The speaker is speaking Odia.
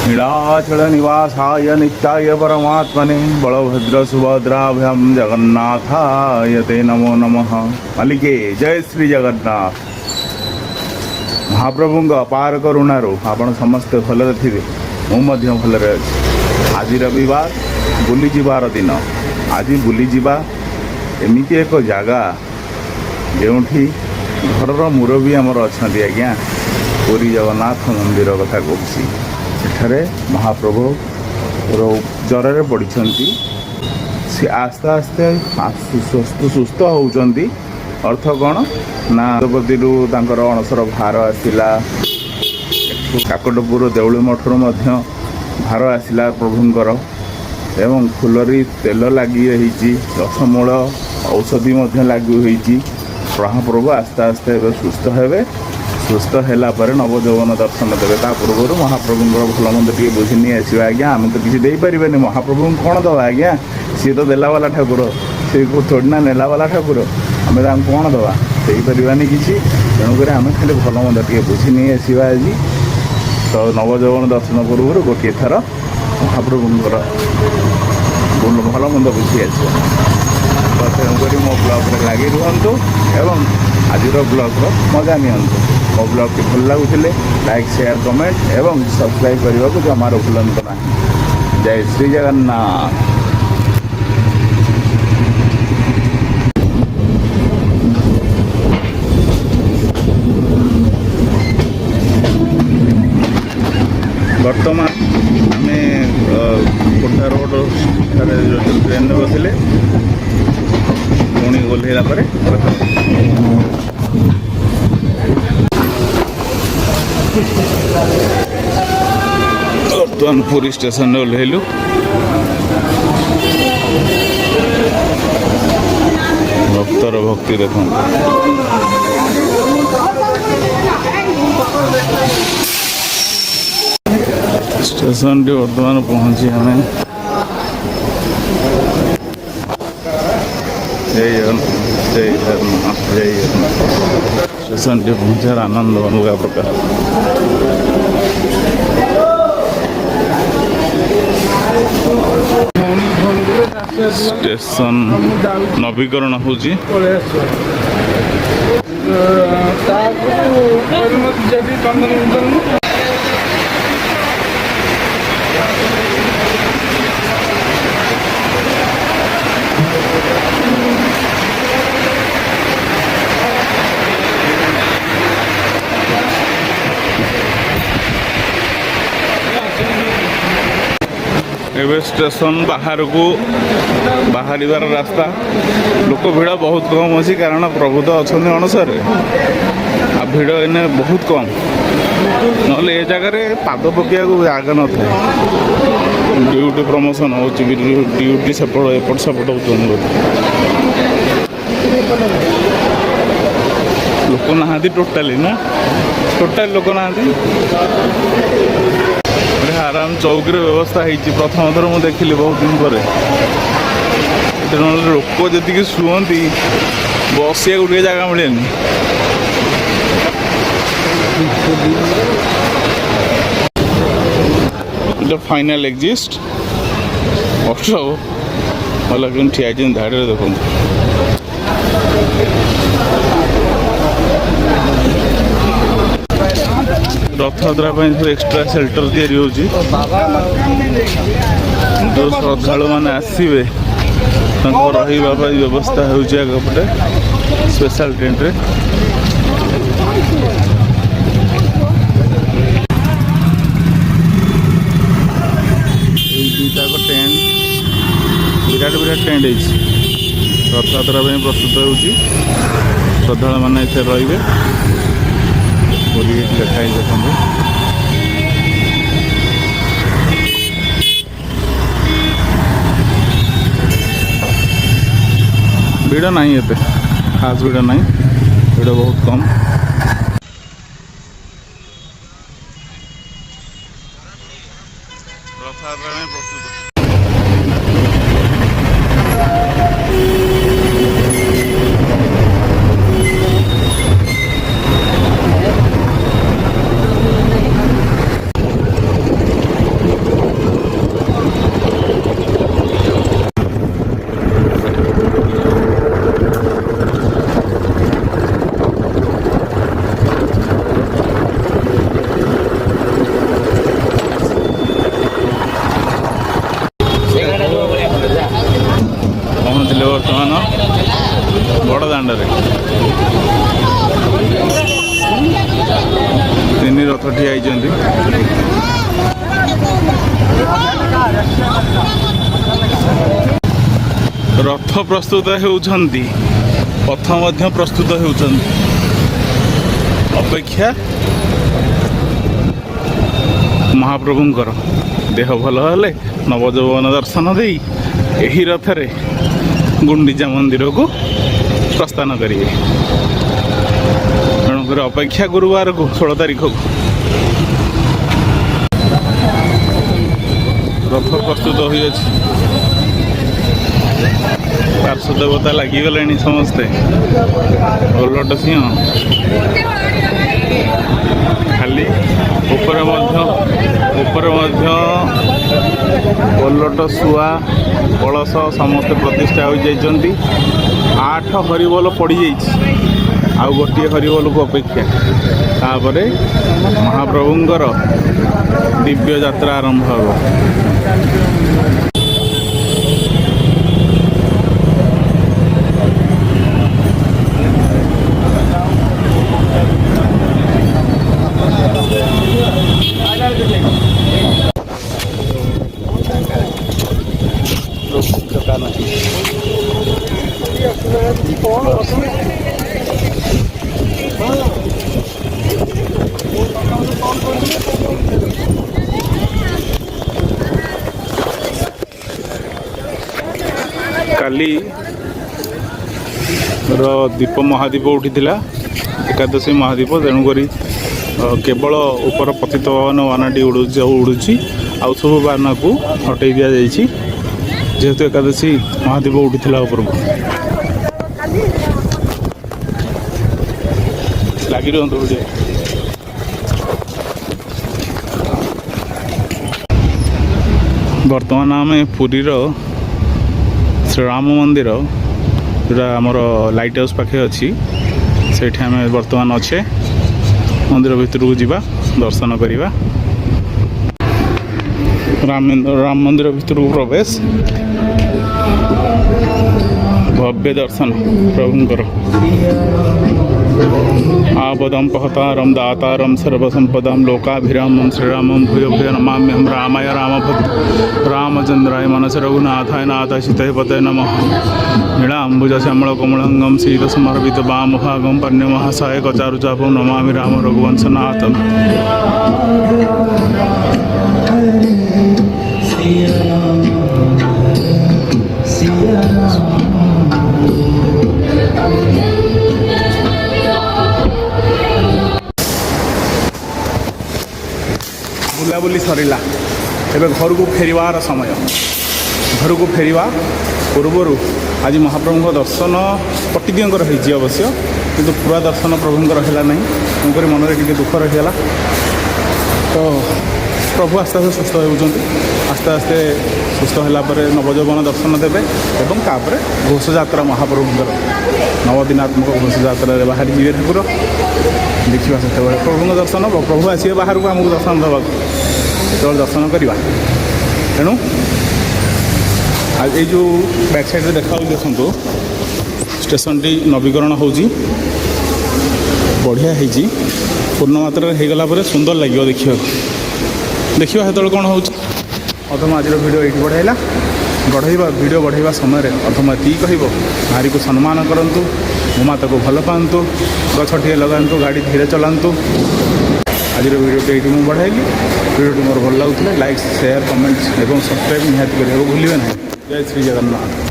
नीलाचल निवासाय नित्याय परमात्मने बलभद्र सुभद्राभ्याम जगन्नाथाय ते नमो नमः। मालिके जय श्री जगन्नाथ। महाप्रभुଙ୍କ अपार करुणाରୁ ଆପଣ ସମସ୍ତେ ଭଲରେ ଥିବେ। ମୁଁ ମଧ୍ୟ ଭଲରେ ଅଛି। ଆଜି ରବିବାର ବୁଲିଯିବାର ଦିନ। ଆଜି ବୁଲିଯିବା ଏମିତି ଏକ ଜାଗା ଯେଉଁଠି ଘରର ମୁରବୀ ଆମର ଅଛନ୍ତି ଆଜ୍ଞା। ପୁରୀ ଜଗନ୍ନାଥ ମନ୍ଦିର କଥା କହୁଛି। ସେଠାରେ ମହାପ୍ରଭୁ ଜ୍ୱରରେ ପଡ଼ିଛନ୍ତି। ସେ ଆସ୍ତେ ଆସ୍ତେ ସୁସ୍ଥ ହେଉଛନ୍ତି। ଅର୍ଥ କ'ଣ ନା ଗଜପତିରୁ ତାଙ୍କର ଅଣସର ଭାର ଆସିଲା। କାକଟପୁର ଦେଉଳି ମଠରୁ ମଧ୍ୟ ଭାର ଆସିଲା ପ୍ରଭୁଙ୍କର। ଏବଂ ଫୁଲରି ତେଲ ଲାଗି ରହିଛି। ରସମୂଳ ଔଷଧି ମଧ୍ୟ ଲାଗି ହୋଇଛି। ମହାପ୍ରଭୁ ଆସ୍ତେ ଆସ୍ତେ ଏବେ ସୁସ୍ଥ ହେବେ। ସୁସ୍ଥ ହେଲା ପରେ ନବଯୌବନ ଦର୍ଶନ ଦେବେ। ତା ପୂର୍ବରୁ ମହାପ୍ରଭୁଙ୍କର ଭଲ ମନ୍ଦ ଟିକେ ବୁଝି ନେଇ ଆସିବା ଆଜ୍ଞା। ଆମେ ତ କିଛି ଦେଇପାରିବାନି। ମହାପ୍ରଭୁଙ୍କୁ କ'ଣ ଦେବା ଆଜ୍ଞା? ସିଏ ତ ଦେଲାବାଲା ଠାକୁର। ସେ ଥୋଡ଼ି ନା ନେଲାବାଲା ଠାକୁର। ଆମେ ତାଙ୍କୁ କ'ଣ ଦେବା? ଦେଇପାରିବାନି କିଛି। ତେଣୁକରି ଆମେ ଖାଲି ଭଲ ମନ୍ଦ ଟିକେ ବୁଝି ନେଇ ଆସିବା ଆଜି। ତ ନବଯୌବନ ଦର୍ଶନ ପୂର୍ବରୁ ଗୋଟିଏ ଥର ମହାପ୍ରଭୁଙ୍କର ଭଲ ମନ୍ଦ ବୁଝି ଆସିବା। ତ ତେଣୁକରି ମୋ ବ୍ଲଗ୍ରେ ଲାଗି ରୁହନ୍ତୁ ଏବଂ ଆଜିର ବ୍ଲଗ୍ର ମଜା ନିଅନ୍ତୁ। ମୋ ବ୍ଲଗ୍ଟି ଭଲ ଲାଗୁଥିଲେ ଲାଇକ୍ ସେୟାର କମେଣ୍ଟ ଏବଂ ସବସ୍କ୍ରାଇବ୍ କରିବାକୁ ଜମାରୁ ଭୁଲନ୍ତୁ ନାହିଁ। ଜୟ ଶ୍ରୀ ଜଗନ୍ନାଥ। ବର୍ତ୍ତମାନ ଆମେ ଖୋର୍ଦ୍ଧା ରୋଡ଼ଠାରେ ଟ୍ରେନ୍ରେ ବସିଲେ ପୁଣି ଓହ୍ଲାଇଲା ପରେ ବର୍ତ୍ତମାନ ପୁରୀ ଷ୍ଟେସନରେ ଓହ୍ଲାଇଲୁ। ଭକ୍ତର ଭକ୍ତି ଦେଖନ୍ତୁ। ଷ୍ଟେସନଟି ବର୍ତ୍ତମାନ ପହଞ୍ଚି ଆମେ ଷ୍ଟେସନଟି ପହଞ୍ଚିବାର ଆନନ୍ଦ ଅଲଗା ପ୍ରକାର। ଷ୍ଟେସନ ନବୀକରଣ ହେଉଛି। ଏବେ ଷ୍ଟେସନ ବାହାରକୁ ବାହାରିବାର ରାସ୍ତା। ଲୋକ ଭିଡ଼ ବହୁତ କମ୍ ଅଛି କାରଣ ପ୍ରଭୁ ତ ଅଛନ୍ତି ଅଣସରରେ। ଆଉ ଭିଡ଼ ଏଇନେ ବହୁତ କମ୍। ନହେଲେ ଏ ଜାଗାରେ ପାଦ ପକାଇବାକୁ ଜାଗା ନଥାଏ। ଡ୍ୟୁଟି ପ୍ରମୋସନ୍ ହେଉଛି। ଡ୍ୟୁଟି ଏପଟ ସେପଟ ହେଉଛନ୍ତି ବୋଧେ। ଲୋକ ନାହାନ୍ତି ଟୋଟାଲି ନା ଟୋଟାଲି ଲୋକ ନାହାନ୍ତି। ଆରାମ ଚୌକିର ବ୍ୟବସ୍ଥା ହେଇଛି। ପ୍ରଥମ ଥର ମୁଁ ଦେଖିଲି ବହୁତ ଦିନ ପରେ। ନହେଲେ ଲୋକ ଯେତିକି ଶୁଅନ୍ତି ବସିବାକୁ ଟିକେ ଜାଗା ମିଳେନି। ଏଇଟା ଫାଇନାଲ ଏକ୍ଜିଷ୍ଟ। କଷ୍ଟ ହବ। ଭଲ କେମିତି ଠିଆ ହେଇଛନ୍ତି ଧାଡ଼ିରେ ଦେଖନ୍ତୁ। ରଥଯାତ୍ରା ପାଇଁ ସବୁ ଏକ୍ସଟ୍ରା ସେଲ୍ଟର ତିଆରି ହେଉଛି। ଯେଉଁ ଶ୍ରଦ୍ଧାଳୁମାନେ ଆସିବେ ତାଙ୍କ ରହିବା ପାଇଁ ବ୍ୟବସ୍ଥା ହେଉଛି ଆଗପଟେ ସ୍ପେଶାଲ ଟେଣ୍ଟରେ। ଏଇ ଦୁଇଟାକ ଟେଣ୍ଟ ବିରାଟ ଟେଣ୍ଟ ହେଇଛି। ରଥଯାତ୍ରା ପାଇଁ ପ୍ରସ୍ତୁତ ହେଉଛି। ଶ୍ରଦ୍ଧାଳୁମାନେ ଏଥିରେ ରହିବେ। ପୁରୀ ଲେଖା ହେଇ ଦେଖନ୍ତୁ। ଭିଡ଼ ନାହିଁ ଏତେ ଖାସ୍ ଭିଡ଼ ନାହିଁ। ଭିଡ଼ ବହୁତ କମ୍। ରଥଯାତ୍ରା ପାଇଁ ପ୍ରସ୍ତୁତ। ରଥରେ। ତିନି ରଥ ଠିଆ ହେଇଛନ୍ତି। ରଥ ପ୍ରସ୍ତୁତ ହେଉଛନ୍ତି, ପଥ ମଧ୍ୟ ପ୍ରସ୍ତୁତ ହେଉଛନ୍ତି। ଅପେକ୍ଷା ମହାପ୍ରଭୁଙ୍କର ଦେହ ଭଲ ହେଲେ ନବଯୌବନ ଦର୍ଶନ ଦେଇ ଏହି ରଥରେ ଗୁଣ୍ଡିଚା ମନ୍ଦିରକୁ ପ୍ରସ୍ଥାନ କରିବେ। ତେଣୁକରି ଅପେକ୍ଷା ଗୁରୁବାରକୁ 16 ତାରିଖକୁ। ରଥ ପ୍ରସ୍ତୁତ ହୋଇଅଛି। ପାର୍ଶ୍ୱ ଦେବତା ଲାଗିଗଲେଣି ସମସ୍ତେ। ଓଲଟ ସିଂହ ଖାଲି ଉପରେ ମଧ୍ୟ ଓଲଟ ଶୁଆ କଳସ ସମସ୍ତେ ପ୍ରତିଷ୍ଠା ହୋଇଯାଇଛନ୍ତି। 8 ହରିବୋଲ ପଡ଼ିଯାଇଛି, ଆଉ ଗୋଟିଏ ହରିବୋଲକୁ ଅପେକ୍ଷା। ତାପରେ ମହାପ୍ରଭୁଙ୍କର ଦିବ୍ୟ ଯାତ୍ରା ଆରମ୍ଭ ହେବ। କାଲି ଦୀପ ମହାଦୀପ ଉଠିଥିଲା, ଏକାଦଶୀ ମହାଦୀପ। ତେଣୁକରି କେବଳ ଉପର ପତିତ ପାବନ ବାନାଟି ଉଡ଼ୁଛି, ଆଉ ସବୁ ବାନାକୁ ହଟେଇ ଦିଆଯାଇଛି, ଯେହେତୁ ଏକାଦଶୀ ମହାଦୀପ ଉଠିଥିଲା ଉପରକୁ। ଲାଗି ରୁହନ୍ତୁ ଟିକେ। ବର୍ତ୍ତମାନ ଆମେ ପୁରୀର ଶ୍ରୀରାମ ମନ୍ଦିର, ଯେଉଁଟା ଆମର ଲାଇଟ୍ ହାଉସ୍ ପାଖେ ଅଛି, ସେଇଠି ଆମେ ବର୍ତ୍ତମାନ ଅଛେ। ମନ୍ଦିର ଭିତରକୁ ଯିବା, ଦର୍ଶନ କରିବା। ରାମ ମନ୍ଦିର ଭିତରକୁ ପ୍ରବେଶ, ଭବ୍ୟ ଦର୍ଶନ ପ୍ରଭୁଙ୍କର। आपदं पहतारं दातारं सर्वसंपदां लोकाभिरामं श्रीरामं भूयो भूयो नमाम्यहं। रामाय रामभद्र रामचंद्राय मनस रघुनाथाय नाथाय सीताय पतये नमः। नीलाम्बुजश्यामलकोमलांगं शीतसमर्पित वामभागं पन्यमहासायक चारुचापं नमामि राम रघुवंशनाथं। ବୁଲାବୁଲି ସରିଲା, ଏବେ ଘରକୁ ଫେରିବାର ସମୟ। ଘରକୁ ଫେରିବା ପୂର୍ବରୁ ଆଜି ମହାପ୍ରଭୁଙ୍କ ଦର୍ଶନ ପଟିଦିଅଙ୍କର ହେଇଛି ଅବଶ୍ୟ, କିନ୍ତୁ ପୁରା ଦର୍ଶନ ପ୍ରଭୁଙ୍କର ହେଲା ନାହିଁ। ତେଣୁକରି ମନରେ ଟିକେ ଦୁଃଖ ରହିଗଲା। ତ ପ୍ରଭୁ ଆସ୍ତେ ଆସ୍ତେ ସୁସ୍ଥ ହେଉଛନ୍ତି। ଆସ୍ତେ ଆସ୍ତେ ସୁସ୍ଥ ହେଲା ପରେ ନବଯୌବନ ଦର୍ଶନ ଦେବେ ଏବଂ ତାପରେ ଘୋଷଯାତ୍ରା ମହାପ୍ରଭୁଙ୍କର ନବଦିନାତ୍ମକ ଘୋଷଯାତ୍ରାରେ ବାହାରି ଯିବେ ଠାକୁର। ଦେଖିବା ସେତେବେଳେ ପ୍ରଭୁଙ୍କ ଦର୍ଶନ। ପ୍ରଭୁ ଆସିବେ ବାହାରକୁ ଆମକୁ ଦର୍ଶନ ଦେବାକୁ, ସେତେବେଳେ ଦର୍ଶନ କରିବା। ତେଣୁ ଏଇ ଯେଉଁ ବ୍ୟାକ୍ ସାଇଡ଼୍ରେ ଦେଖାଯାଉଛି, ଦେଖନ୍ତୁ ଷ୍ଟେସନଟି ନବୀକରଣ ହେଉଛି, ବଢ଼ିଆ ହେଇଛି। ପୂର୍ଣ୍ଣ ମାତ୍ରାରେ ହେଇଗଲା ପରେ ସୁନ୍ଦର ଲାଗିବ ଦେଖିବାକୁ। ଦେଖିବା ସେତେବେଳେ କ'ଣ ହେଉଛି। ଅଧମ ଆଜିର ଭିଡ଼ିଓ ଏଇଠି ବଢ଼େଇବା ଭିଡ଼ିଓ ବଢ଼େଇବା ସମୟରେ ଅଧମ ଏତିକି କହିବ, ନାରୀକୁ ସମ୍ମାନ କରନ୍ତୁ, ଭୂମାତାକୁ ଭଲ ପାଆନ୍ତୁ, ଗଛଟିଏ ଲଗାନ୍ତୁ, ଗାଡ଼ି ଧୀରେ ଚଲାନ୍ତୁ। ଆଜିର ଭିଡ଼ିଓଟି ଏଇଠି ମୁଁ ବଢ଼ାଇଲି। ଭିଡ଼ିଓଟି ମୋର ଭଲ ଲାଗୁଥିଲେ ଲାଇକ୍, ସେୟାର, କମେଣ୍ଟ ଏବଂ ସବସ୍କ୍ରାଇବ୍ ନିହାତି କରିବାକୁ ଭୁଲିବେ ନାହିଁ। ଜୟ ଶ୍ରୀ ଜଗନ୍ନାଥ।